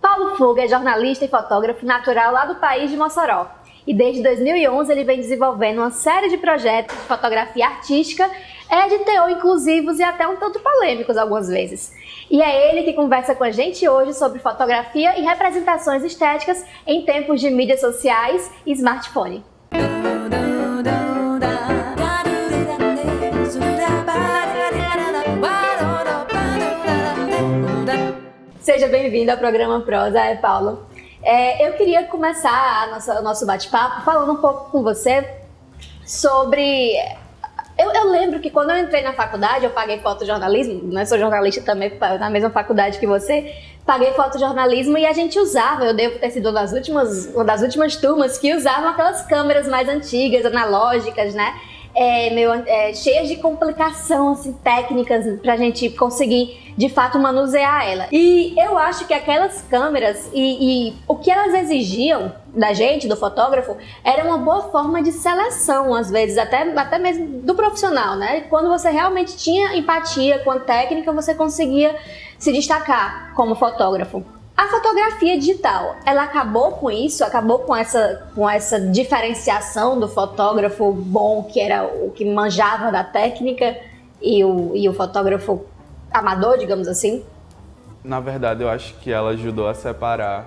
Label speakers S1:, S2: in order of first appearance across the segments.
S1: Paulo Fuga é jornalista e fotógrafo natural lá do país de Mossoró. E desde 2011 ele vem desenvolvendo uma série de projetos de fotografia artística, de teor inclusivos e até um tanto polêmicos algumas vezes. E é ele que conversa com a gente hoje sobre fotografia e representações estéticas em tempos de mídias sociais e smartphone. Seja bem-vindo ao programa Prosa, Paulo. Eu queria começar o nosso bate-papo falando um pouco com você sobre... Eu lembro que quando eu entrei na faculdade, eu paguei fotojornalismo, né? Sou jornalista também, na mesma faculdade que você, paguei fotojornalismo e a gente usava, eu devo ter sido uma das últimas turmas que usavam aquelas câmeras mais antigas, analógicas, né? Cheias de complicação, assim, técnicas pra gente conseguir, de fato, manusear ela. E eu acho que aquelas câmeras e o que elas exigiam da gente, do fotógrafo, era uma boa forma de seleção, às vezes, até mesmo do profissional, né? Quando você realmente tinha empatia com a técnica, você conseguia se destacar como fotógrafo. A fotografia digital, ela acabou com isso, acabou com essa diferenciação do fotógrafo bom, que era o que manjava da técnica, e o fotógrafo amador, digamos assim?
S2: Na verdade, eu acho que ela ajudou a separar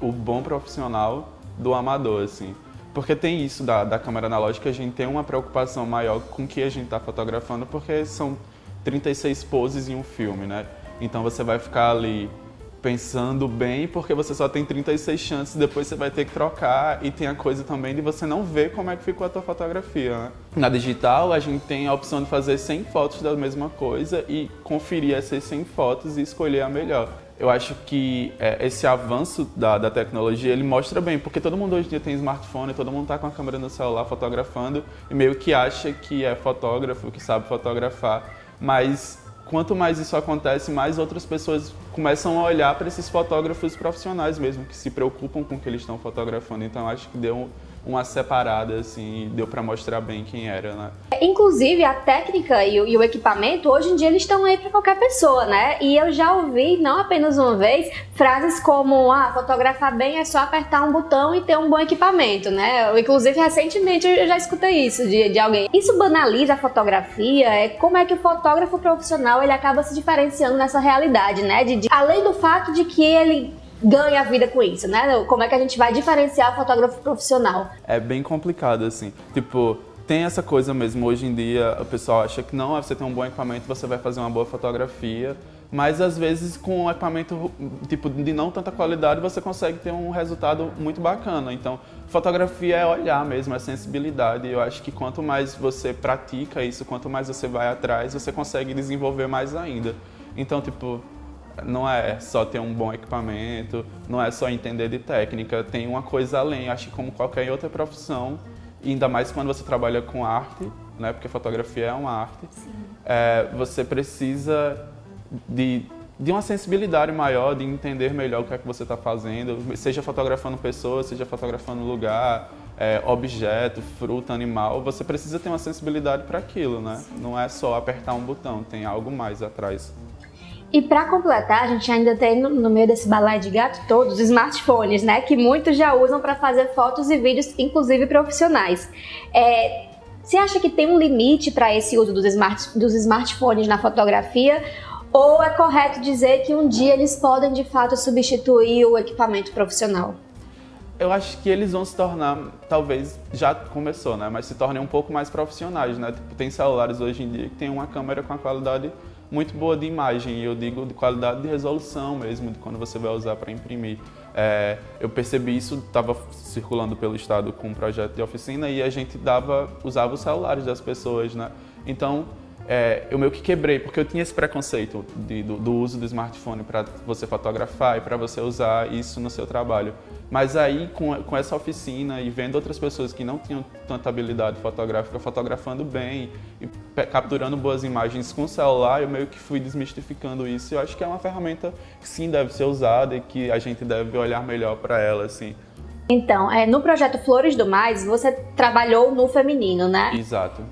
S2: o bom profissional do amador, assim. Porque tem isso da câmera analógica, a gente tem uma preocupação maior com o que a gente está fotografando, porque são 36 poses em um filme, né? Então você vai ficar ali pensando bem, porque você só tem 36 chances, depois você vai ter que trocar, e tem a coisa também de você não ver como é que ficou a tua fotografia, né? Na digital, a gente tem a opção de fazer 100 fotos da mesma coisa e conferir essas 100 fotos e escolher a melhor. Eu acho que esse avanço da tecnologia, ele mostra bem, porque todo mundo hoje em dia tem smartphone, todo mundo tá com a câmera no celular fotografando e meio que acha que é fotógrafo, que sabe fotografar, mas quanto mais isso acontece, mais outras pessoas começam a olhar para esses fotógrafos profissionais mesmo, que se preocupam com o que eles estão fotografando. Então, acho que deu uma separada, assim, deu para mostrar bem quem era, né?
S1: Inclusive, a técnica e o equipamento, hoje em dia, eles estão aí para qualquer pessoa, né? E eu já ouvi, não apenas uma vez, frases como, fotografar bem é só apertar um botão e ter um bom equipamento, né? Inclusive, recentemente, eu já escutei isso de alguém. Isso banaliza a fotografia, como é que o fotógrafo profissional, ele acaba se diferenciando nessa realidade, né? Além do fato de que ele ganha a vida com isso, né? Como é que a gente vai diferenciar o fotógrafo profissional?
S2: É bem complicado, assim. Tipo, tem essa coisa mesmo. Hoje em dia, o pessoal acha que não, você tem um bom equipamento, você vai fazer uma boa fotografia. Mas, às vezes, com um equipamento tipo, de não tanta qualidade, você consegue ter um resultado muito bacana. Então, fotografia é olhar mesmo, é sensibilidade. E eu acho que quanto mais você pratica isso, quanto mais você vai atrás, você consegue desenvolver mais ainda. Então, tipo, não é só ter um bom equipamento, não é só entender de técnica, tem uma coisa além. Acho que como qualquer outra profissão, e ainda mais quando você trabalha com arte, né, porque fotografia é uma arte, você precisa de uma sensibilidade maior, de entender melhor o que é que você está fazendo, seja fotografando pessoas, seja fotografando lugar, objeto, fruta, animal, você precisa ter uma sensibilidade para aquilo, né? Não é só apertar um botão, tem algo mais atrás.
S1: E para completar, a gente ainda tem no meio desse balaio de gato todos os smartphones, né? Que muitos já usam para fazer fotos e vídeos, inclusive profissionais. Você acha que tem um limite para esse uso dos smartphones na fotografia? Ou é correto dizer que um dia eles podem, de fato, substituir o equipamento profissional?
S2: Eu acho que eles vão se tornar, talvez já começou, né? Mas se tornem um pouco mais profissionais, né? Tipo, tem celulares hoje em dia que tem uma câmera com a qualidade muito boa de imagem, e eu digo de qualidade de resolução mesmo, de quando você vai usar para imprimir. Eu percebi isso, estava circulando pelo estado com um projeto de oficina e a gente usava os celulares das pessoas, né? Então, eu meio que quebrei, porque eu tinha esse preconceito do uso do smartphone para você fotografar e para você usar isso no seu trabalho. Mas aí, com essa oficina e vendo outras pessoas que não tinham tanta habilidade fotográfica, fotografando bem e capturando boas imagens com o celular, eu meio que fui desmistificando isso. E eu acho que é uma ferramenta que sim deve ser usada e que a gente deve olhar melhor para ela, assim.
S1: Então, no projeto Flores do Mais, você trabalhou no feminino, né?
S2: Exato.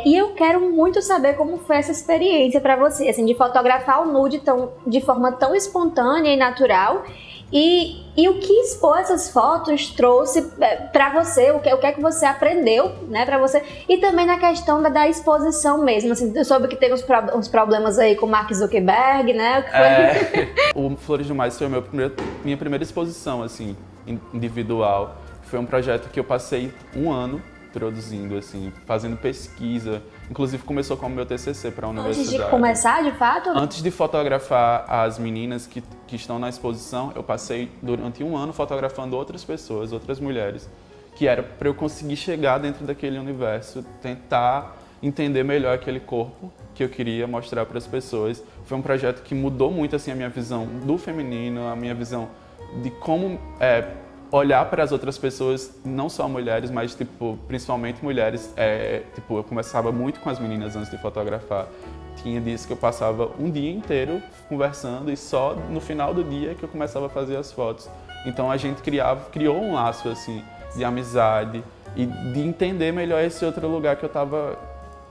S1: E eu quero muito saber como foi essa experiência para você, assim, de fotografar o nude de forma tão espontânea e natural E o que expor essas fotos trouxe para você, o que é que você aprendeu, né, para você, e também na questão da exposição mesmo, assim, eu soube que tem uns problemas aí com o Mark Zuckerberg, né, o que foi?
S2: O Flores do Mais foi minha primeira exposição, assim, individual. Foi um projeto que eu passei um ano produzindo, assim, fazendo pesquisa. Inclusive começou como meu TCC para a universidade.
S1: Antes de começar, de fato?
S2: Antes de fotografar as meninas que estão na exposição, eu passei durante um ano fotografando outras pessoas, outras mulheres, que era para eu conseguir chegar dentro daquele universo, tentar entender melhor aquele corpo que eu queria mostrar para as pessoas. Foi um projeto que mudou muito, assim, a minha visão do feminino, a minha visão de como olhar para as outras pessoas, não só mulheres, mas tipo, principalmente mulheres. Tipo, eu começava muito com as meninas antes de fotografar. Tinha dias que eu passava um dia inteiro conversando e só no final do dia que eu começava a fazer as fotos. Então a gente criou um laço assim de amizade e de entender melhor esse outro lugar que eu estava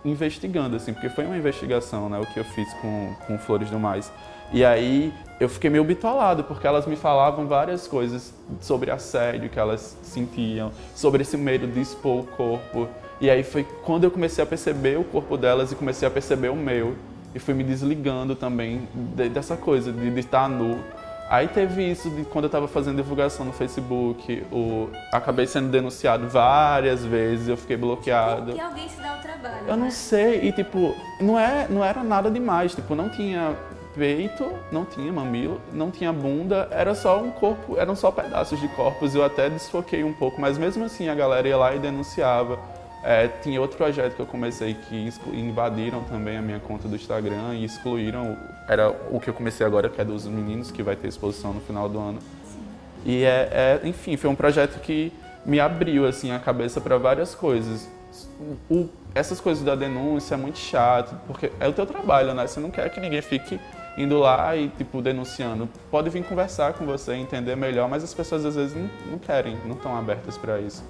S2: investigando, assim, porque foi uma investigação, né, o que eu fiz com Flores do Mais. E aí eu fiquei meio bitolado, porque elas me falavam várias coisas sobre assédio que elas sentiam, sobre esse medo de expor o corpo. E aí foi quando eu comecei a perceber o corpo delas e comecei a perceber o meu. E fui me desligando também dessa coisa de estar nu. Aí teve isso de quando eu estava fazendo divulgação no Facebook, acabei sendo denunciado várias vezes, eu fiquei bloqueado.
S1: E alguém se dá o trabalho.
S2: Eu não sei, e tipo, não era nada demais, tipo, não tinha peito, não tinha mamilo, não tinha bunda, era só um corpo, eram só pedaços de corpos. Eu até desfoquei um pouco, mas mesmo assim a galera ia lá e denunciava. Tinha outro projeto que eu comecei que invadiram também a minha conta do Instagram e excluíram, era o que eu comecei agora, que é dos meninos, que vai ter exposição no final do ano. Sim. E enfim, foi um projeto que me abriu assim a cabeça para várias coisas. Essas coisas da denúncia é muito chato, porque é o teu trabalho, né? Você não quer que ninguém fique indo lá e, tipo, denunciando. Pode vir conversar com você, entender melhor, mas as pessoas às vezes não querem, não estão abertas para isso.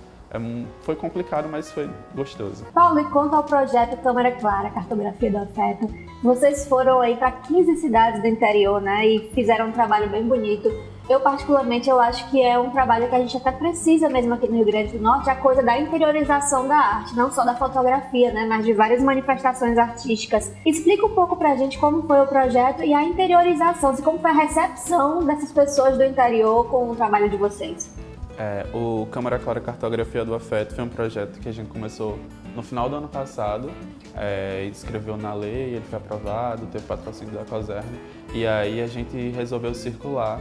S2: Foi complicado, mas foi gostoso.
S1: Paulo, e quanto ao projeto Câmara Clara, Cartografia do Afeto, vocês foram aí para 15 cidades do interior, né? E fizeram um trabalho bem bonito. Eu, particularmente, eu acho que é um trabalho que a gente até precisa mesmo aqui no Rio Grande do Norte, a coisa da interiorização da arte, não só da fotografia, né, mas de várias manifestações artísticas. Explica um pouco pra gente como foi o projeto e a interiorização, assim, como foi a recepção dessas pessoas do interior com o trabalho de vocês.
S2: O Câmara Clara Cartografia do Afeto foi um projeto que a gente começou no final do ano passado, escreveu na lei, ele foi aprovado, teve patrocínio da COSERN, e aí a gente resolveu circular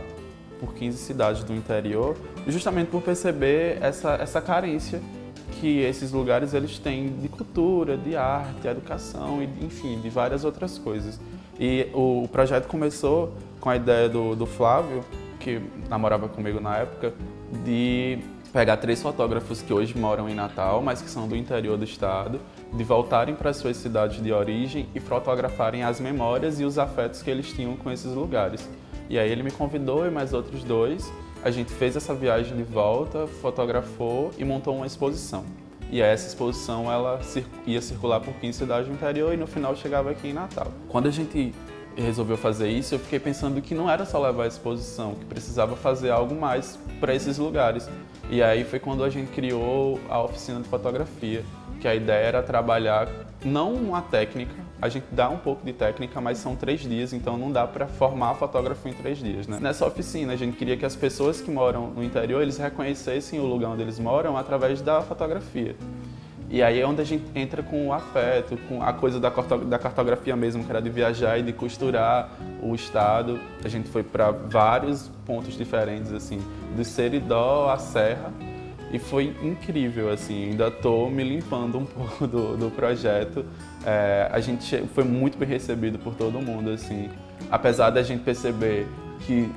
S2: por 15 cidades do interior, justamente por perceber essa carência que esses lugares eles têm de cultura, de arte, educação e, enfim, de várias outras coisas. E o projeto começou com a ideia do Flávio, que namorava comigo na época, de pegar 3 fotógrafos que hoje moram em Natal, mas que são do interior do estado, de voltarem para suas cidades de origem e fotografarem as memórias e os afetos que eles tinham com esses lugares. E aí ele me convidou e mais outros 2, a gente fez essa viagem de volta, fotografou e montou uma exposição. E essa exposição ela ia circular por 15 cidades do interior e no final chegava aqui em Natal. Quando a gente resolveu fazer isso, eu fiquei pensando que não era só levar a exposição, que precisava fazer algo mais para esses lugares. E aí foi quando a gente criou a oficina de fotografia, que a ideia era trabalhar não uma técnica, a gente dá um pouco de técnica, mas são 3 dias, então não dá para formar fotógrafo em 3 dias, né? Nessa oficina a gente queria que as pessoas que moram no interior, eles reconhecessem o lugar onde eles moram através da fotografia. E aí é onde a gente entra com o afeto, com a coisa da cartografia mesmo, que era de viajar e de costurar o estado. A gente foi para vários pontos diferentes, assim, do Seridó à Serra, e foi incrível, assim, ainda estou me limpando um pouco do projeto. A gente foi muito bem recebido por todo mundo, assim, apesar da gente perceber que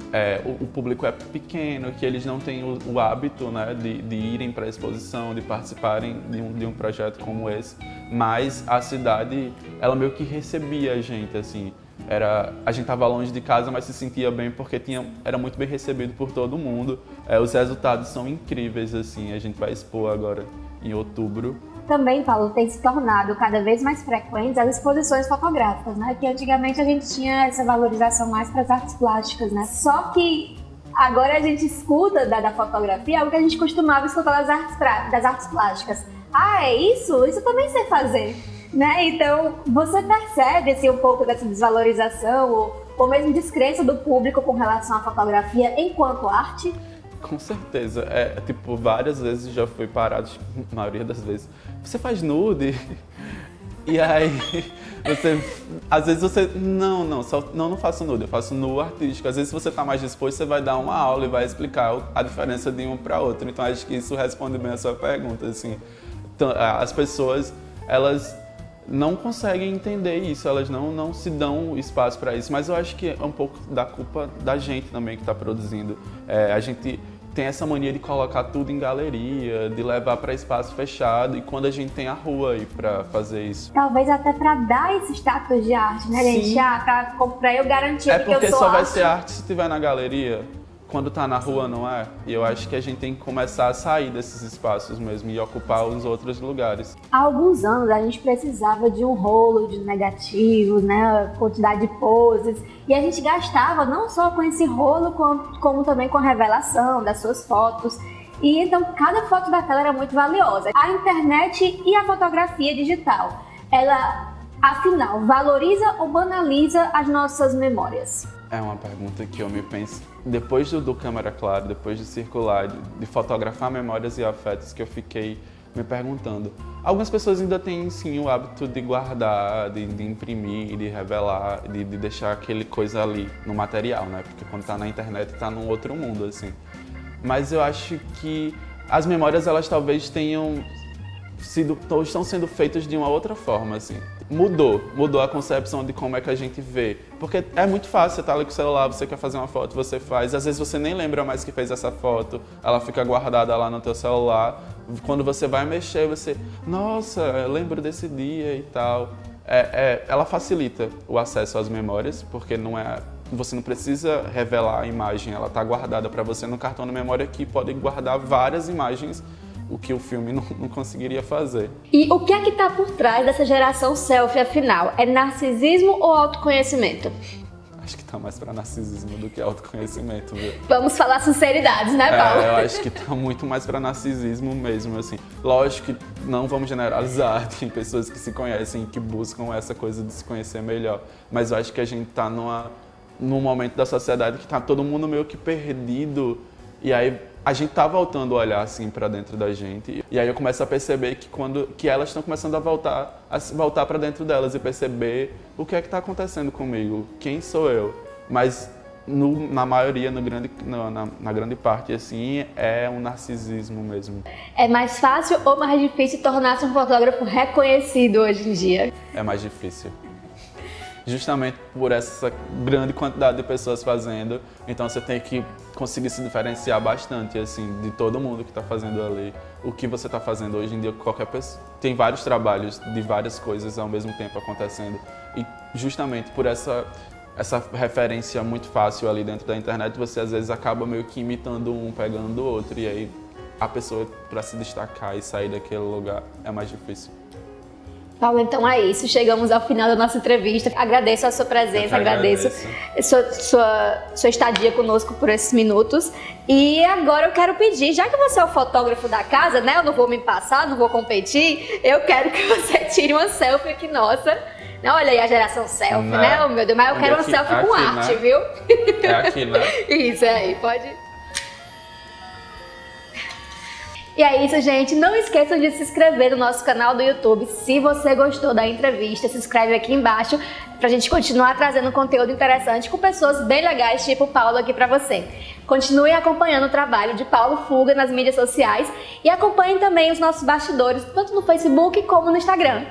S2: o público é pequeno, que eles não têm o hábito, né, de irem para a exposição, de participarem de um projeto como esse, mas a cidade, ela meio que recebia a gente, assim, a gente estava longe de casa, mas se sentia bem porque era muito bem recebido por todo mundo. Os resultados são incríveis, assim, a gente vai expor agora em outubro.
S1: Também, Paulo, tem se tornado cada vez mais frequentes as exposições fotográficas, né? Que antigamente a gente tinha essa valorização mais para as artes plásticas, né? Só que Agora a gente escuta da fotografia algo que a gente costumava escutar das artes plásticas. Ah, é isso? Isso eu também sei fazer. Né? Então, você percebe assim, um pouco dessa desvalorização ou mesmo descrença do público com relação à fotografia enquanto arte?
S2: Com certeza. Tipo, várias vezes já fui parado, a maioria das vezes. Você faz nude? E aí, às vezes você, não faço nude, eu faço nu artístico. Às vezes você tá mais disposto, você vai dar uma aula e vai explicar a diferença de um para outro. Então acho que isso responde bem a sua pergunta, assim. Então, as pessoas, elas não conseguem entender isso, elas não se dão espaço para isso. Mas eu acho que é um pouco da culpa da gente também que está produzindo. A gente tem essa mania de colocar tudo em galeria, de levar para espaço fechado, e quando a gente tem a rua aí para fazer isso.
S1: Talvez até para dar esse status de arte, né, gente? Para eu garantir que eu sou arte.
S2: É porque só vai ser arte se estiver na galeria. Quando tá na rua, não é? E eu acho que a gente tem que começar a sair desses espaços mesmo e ocupar os outros lugares.
S1: Há alguns anos a gente precisava de um rolo de negativos, né? Quantidade de poses. E a gente gastava não só com esse rolo, como também com a revelação das suas fotos. E então cada foto daquela era muito valiosa. A internet e a fotografia digital, ela, afinal, valoriza ou banaliza as nossas memórias?
S2: É uma pergunta que eu me penso, depois do Câmera Clara, depois de circular, de fotografar memórias e afetos, que eu fiquei me perguntando. Algumas pessoas ainda têm, sim, o hábito de guardar, de imprimir, de revelar, de deixar aquele coisa ali no material, né? Porque quando tá na internet, tá num outro mundo, assim. Mas eu acho que as memórias, elas talvez estão sendo feitas de uma outra forma, assim. Mudou a concepção de como é que a gente vê. Porque é muito fácil, você tá ali com o celular, você quer fazer uma foto, você faz. Às vezes você nem lembra mais que fez essa foto, ela fica guardada lá no teu celular. Quando você vai mexer, você... Nossa, eu lembro desse dia e tal. Ela facilita o acesso às memórias, porque você não precisa revelar a imagem, ela tá guardada para você no cartão de memória, que pode guardar várias imagens, o que o filme não conseguiria fazer.
S1: E o que é que está por trás dessa geração selfie, afinal? É narcisismo ou autoconhecimento?
S2: Acho que tá mais para narcisismo do que autoconhecimento, viu?
S1: Vamos falar sinceridades, né, Paulo?
S2: Eu acho que tá muito mais para narcisismo mesmo, assim. Lógico que não vamos generalizar, tem pessoas que se conhecem, que buscam essa coisa de se conhecer melhor. Mas eu acho que a gente tá num momento da sociedade que tá todo mundo meio que perdido. E aí a gente tá voltando a olhar assim para dentro da gente. E aí eu começo a perceber que elas estão começando a voltar para dentro delas e perceber o que é que tá acontecendo comigo, quem sou eu. Mas na maioria, na grande parte, assim, é um narcisismo mesmo.
S1: É mais fácil ou mais difícil tornar-se um fotógrafo reconhecido hoje em dia?
S2: É mais difícil. Justamente por essa grande quantidade de pessoas fazendo, então você tem que conseguir se diferenciar bastante, assim, de todo mundo que está fazendo ali. O que você está fazendo hoje em dia, qualquer pessoa... Tem vários trabalhos de várias coisas ao mesmo tempo acontecendo. E justamente por essa referência muito fácil ali dentro da internet, você às vezes acaba meio que imitando um, pegando o outro, e aí a pessoa, para se destacar e sair daquele lugar, é mais difícil.
S1: Paulo, então é isso. Chegamos ao final da nossa entrevista. Agradeço a sua presença, agradeço sua estadia conosco por esses minutos. E agora eu quero pedir, já que você é o fotógrafo da casa, né? Eu não vou me passar, não vou competir. Eu quero que você tire uma selfie aqui nossa. Olha aí a geração selfie, né? Oh, meu Deus, mas eu quero uma selfie com arte, né? Viu?
S2: É aqui, né?
S1: Isso, aí, pode... E é isso, gente. Não esqueçam de se inscrever no nosso canal do YouTube. Se você gostou da entrevista, se inscreve aqui embaixo pra gente continuar trazendo conteúdo interessante com pessoas bem legais, tipo o Paulo aqui pra você. Continue acompanhando o trabalho de Paulo Fuga nas mídias sociais e acompanhem também os nossos bastidores, tanto no Facebook como no Instagram.